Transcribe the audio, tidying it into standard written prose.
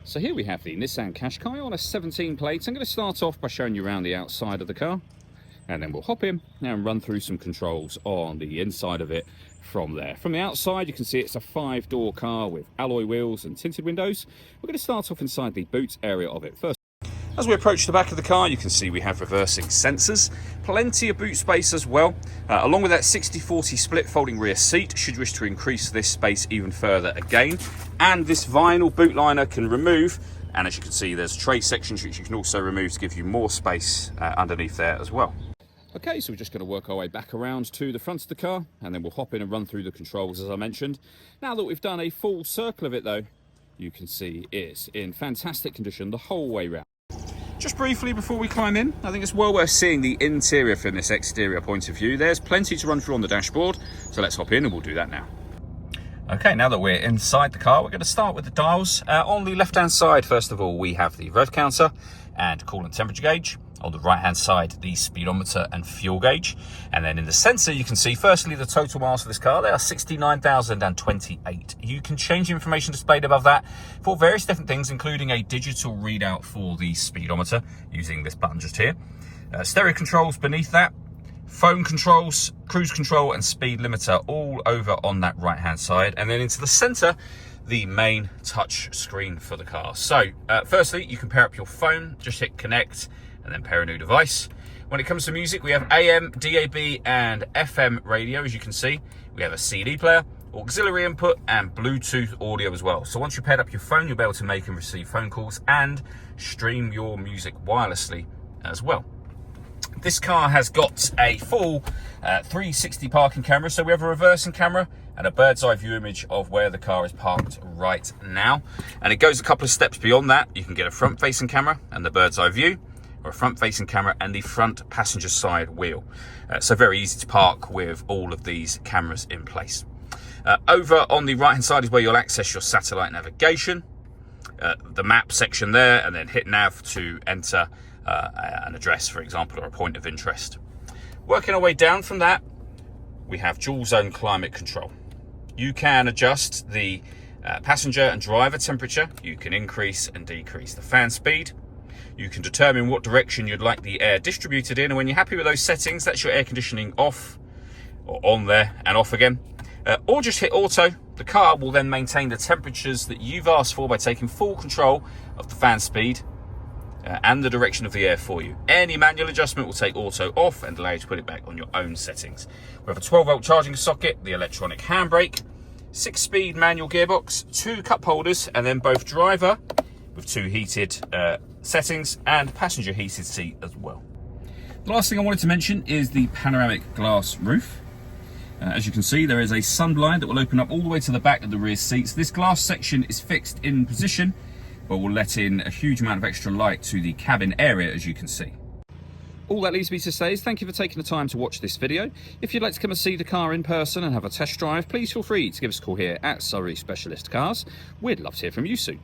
So here we have the Nissan Qashqai on a 17 plate. I'm going to start off by showing you around the outside of the car, and then we'll hop in and run through some controls on the inside of it from there. From the outside, you can see it's a 5-door car with alloy wheels and tinted windows. We're going to start off inside the boot area of it first. As we approach the back of the car, you can see we have reversing sensors, plenty of boot space as well, along with that 60/40 split folding rear seat, should you wish to increase this space even further again. And this vinyl boot liner can remove, and as you can see, there's tray sections which you can also remove to give you more space underneath there as well. Okay, so we're just going to work our way back around to the front of the car, and then we'll hop in and run through the controls as I mentioned. Now that we've done a full circle of it though, you can see it's in fantastic condition the whole way round. Just briefly before we climb in, I think it's well worth seeing the interior from this exterior point of view. There's plenty to run through on the dashboard, so let's hop in and we'll do that now. Okay, now that we're inside the car, we're going to start with the dials. On the left-hand side, first of all, we have the rev counter and coolant temperature gauge. On the right-hand side, the speedometer and fuel gauge. And then in the sensor, you can see, firstly, the total miles for this car. They are 69,028. You can change the information displayed above that for various different things, including a digital readout for the speedometer using this button just here. Stereo controls beneath that. Phone controls, cruise control, and speed limiter all over on that right-hand side. And then into the center, the main touch screen for the car. So, firstly, you can pair up your phone. Just hit connect and then pair a new device. When it comes to music, we have AM, DAB, and FM radio, as you can see. We have a CD player, auxiliary input, and Bluetooth audio as well. So once you've paired up your phone, you'll be able to make and receive phone calls and stream your music wirelessly as well. This car has got a full 360 parking camera, so we have a reversing camera and a bird's eye view image of where the car is parked right now. And it goes a couple of steps beyond that. You can get a front facing camera and the bird's eye view, or a front facing camera and the front passenger side wheel. So very easy to park with all of these cameras in place. Over on the right hand side is where you'll access your satellite navigation, the map section there, and then hit nav to enter an address, for example, or a point of interest. Working our way down from that, we have dual zone climate control. You can adjust the passenger and driver temperature. You can increase and decrease the fan speed. You can determine what direction you'd like the air distributed in, and when you're happy with those settings, that's your air conditioning off, or on there and off again. Or just hit auto. The car will then maintain the temperatures that you've asked for by taking full control of the fan speed and the direction of the air for you. Any manual adjustment will take auto off and allow you to put it back on your own settings. We have a 12-volt charging socket, the electronic handbrake, 6-speed manual gearbox, 2 cup holders, and then both driver with 2 heated settings and passenger heated seat as well. The last thing I wanted to mention is the panoramic glass roof. As you can see, there is a sunblind that will open up all the way to the back of the rear seats. This glass section is fixed in position, but will let in a huge amount of extra light to the cabin area, as you can see. All that leaves me to say is thank you for taking the time to watch this video. If you'd like to come and see the car in person and have a test drive, please feel free to give us a call here at Surrey Specialist Cars. We'd love to hear from you soon.